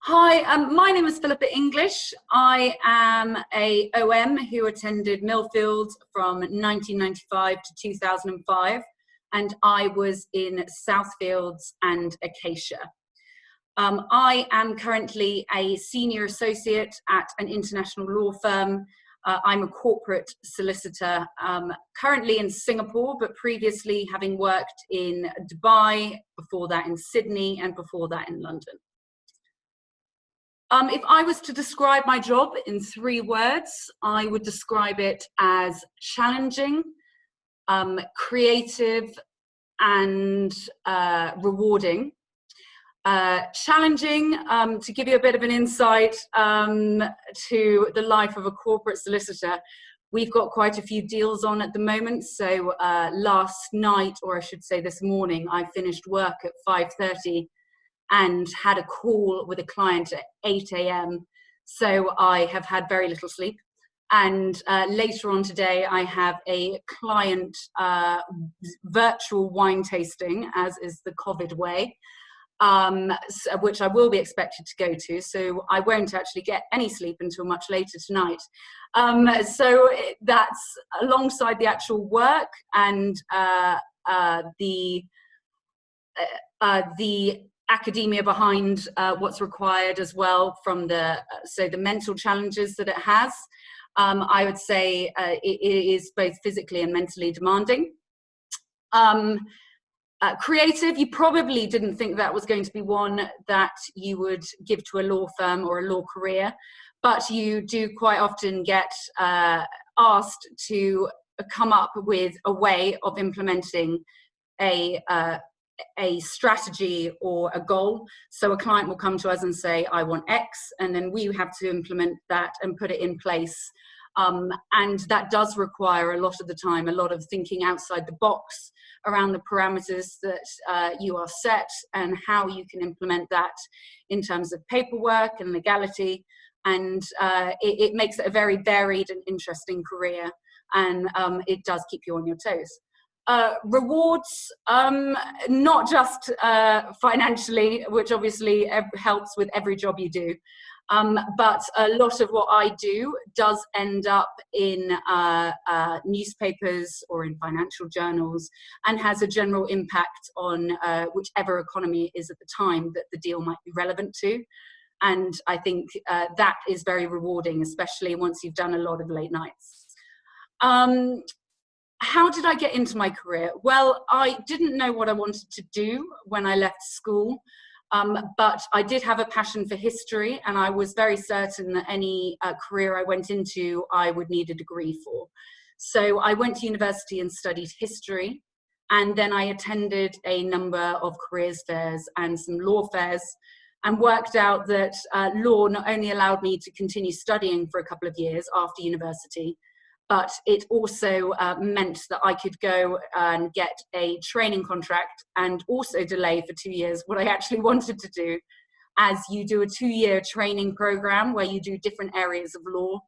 Hi, my name is Philippa English. I am a OM who attended Millfield from 1995 to 2005, and I was in Southfield and Acacia. I am currently a senior associate at an international law firm. I'm a corporate solicitor, currently in Singapore, but previously having worked in Dubai, before that in Sydney, and before that in London. If I was to describe my job in 3 words, I would describe it as challenging, creative, and rewarding. Challenging, to give you a bit of an insight to the life of a corporate solicitor, we've got quite a few deals on at the moment. So last night, or I should say this morning, I finished work at 5:30 and had a call with a client at 8 a.m. So I have had very little sleep. And later on today, I have a client virtual wine tasting, as is the COVID way, which I will be expected to go to. So I won't actually get any sleep until much later tonight. So that's alongside the actual work and the academia behind what's required as well from the mental challenges that it has. I would say it is both physically and mentally demanding. Creative, you probably didn't think that was going to be one that you would give to a law firm or a law career, but you do quite often get asked to come up with a way of implementing a strategy or a goal. So a client will come to us and say, I want X, and then we have to implement that and put it in place. And that does require a lot of the time, a lot of thinking outside the box around the parameters that you are set and how you can implement that in terms of paperwork and legality. And it makes it a very varied and interesting career, and it does keep you on your toes. Rewards, not just financially, which obviously helps with every job you do, but a lot of what I do does end up in newspapers or in financial journals, and has a general impact on whichever economy it is at the time that the deal might be relevant to. And I think that is very rewarding, especially once you've done a lot of late nights. How did I get into my career? Well, I didn't know what I wanted to do when I left school, but I did have a passion for history, and I was very certain that any career I went into, I would need a degree for. So I went to university and studied history, and then I attended a number of careers fairs and some law fairs, and worked out that law not only allowed me to continue studying for a couple of years after university, but it also meant that I could go and get a training contract and also delay for 2 years what I actually wanted to do, as you do a 2-year training program where you do different areas of law.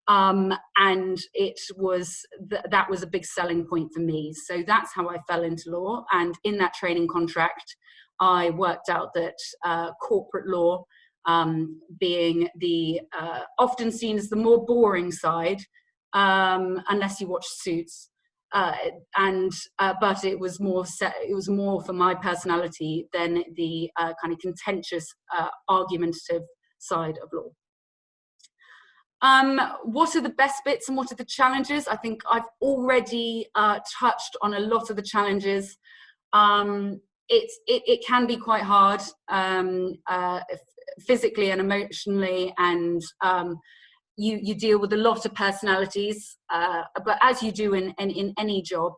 And it was that was a big selling point for me. So that's how I fell into law. And in that training contract, I worked out that corporate law, being the often seen as the more boring side, unless you watch Suits, but it was more for my personality than the kind of contentious, argumentative side of law. What are the best bits and what are the challenges? I think I've already touched on a lot of the challenges. It can be quite hard, physically and emotionally, and you deal with a lot of personalities, but as you do in any job,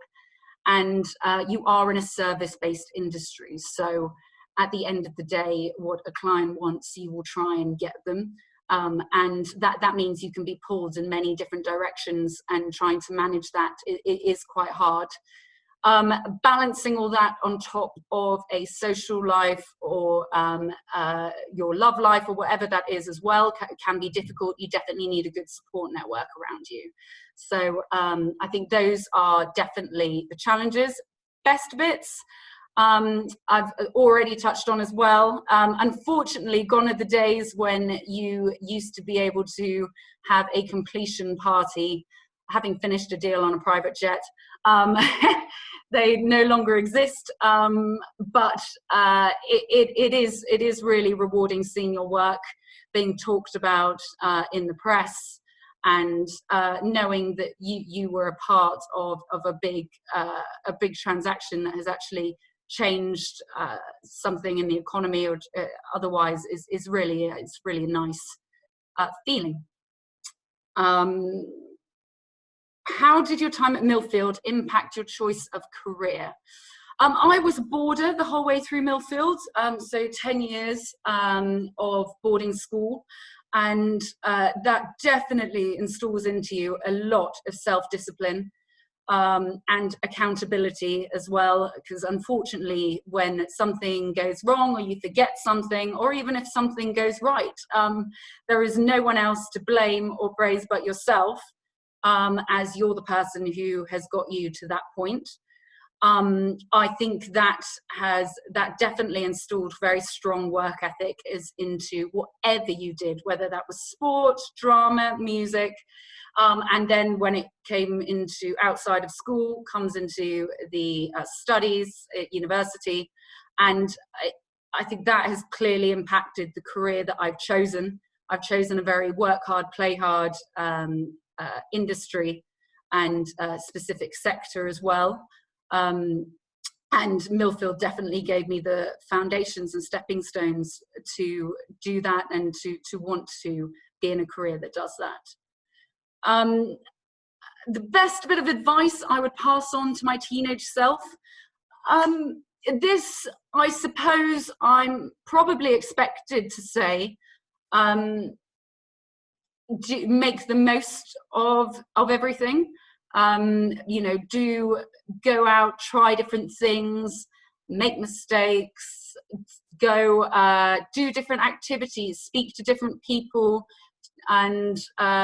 and you are in a service-based industry. So at the end of the day, what a client wants, you will try and get them. And that means you can be pulled in many different directions, and trying to manage that is quite hard. Balancing all that on top of a social life or your love life or whatever that is as well can be difficult. You definitely need a good support network around you. So I think those are definitely the challenges. Best bits, I've already touched on as well. Unfortunately, gone are the days when you used to be able to have a completion party, having finished a deal on a private jet. They no longer exist, but it is really rewarding seeing your work being talked about in the press, and knowing that you were a part of a big transaction that has actually changed something in the economy or otherwise is really a nice feeling. How did your time at Millfield impact your choice of career? I was a boarder the whole way through Millfield, so 10 years of boarding school, and that definitely installs into you a lot of self-discipline and accountability as well, because unfortunately when something goes wrong or you forget something, or even if something goes right, there is no one else to blame or praise but yourself, as you're the person who has got you to that point. I think that definitely installed very strong work ethic into whatever you did, whether that was sport, drama, music, and then when it came into outside of school, comes into the studies at university. And I think that has clearly impacted the career that I've chosen. I've chosen a very work hard, play hard industry and specific sector as well. And Millfield definitely gave me the foundations and stepping stones to do that, and to want to be in a career that does that. The best bit of advice I would pass on to my teenage self, this, I suppose I'm probably expected to say, make the most of everything. You know, do go out, try different things, make mistakes, go do different activities, speak to different people, and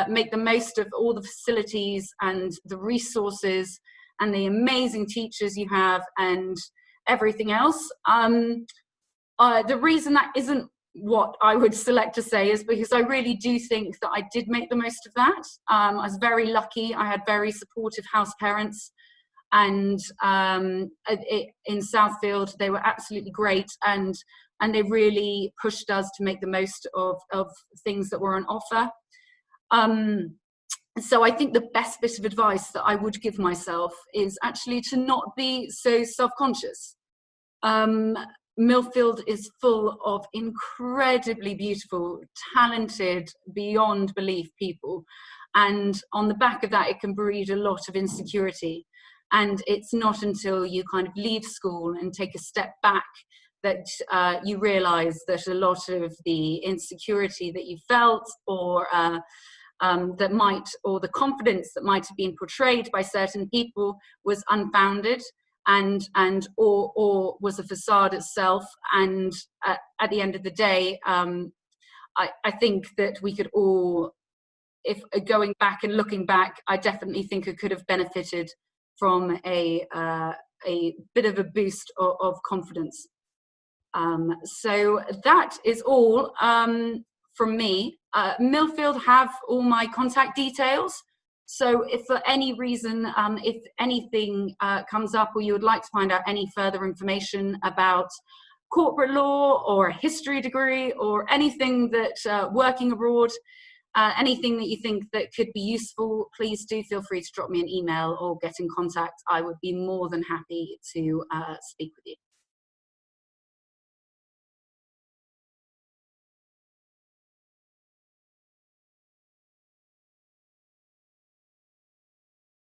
make the most of all the facilities and the resources and the amazing teachers you have and everything else. The reason that isn't what I would select to say is because I really do think that I did make the most of that. I was very lucky. I had very supportive house parents, and in Southfield they were absolutely great, and they really pushed us to make the most of things that were on offer. So I think the best bit of advice that I would give myself is actually to not be so self-conscious. Millfield is full of incredibly beautiful, talented, beyond belief people. And on the back of that, it can breed a lot of insecurity. And it's not until you kind of leave school and take a step back that you realize that a lot of the insecurity that you felt, or the confidence that might have been portrayed by certain people, was unfounded, or was a facade itself. And at the end of the day, I think that we could all, if going back and looking back, I definitely think it could have benefited from a bit of a boost of confidence. So that is all from me. Millfield have all my contact details. So if for any reason, if anything comes up, or you would like to find out any further information about corporate law or a history degree or anything that working abroad, anything that you think that could be useful, please do feel free to drop me an email or get in contact. I would be more than happy to speak with you.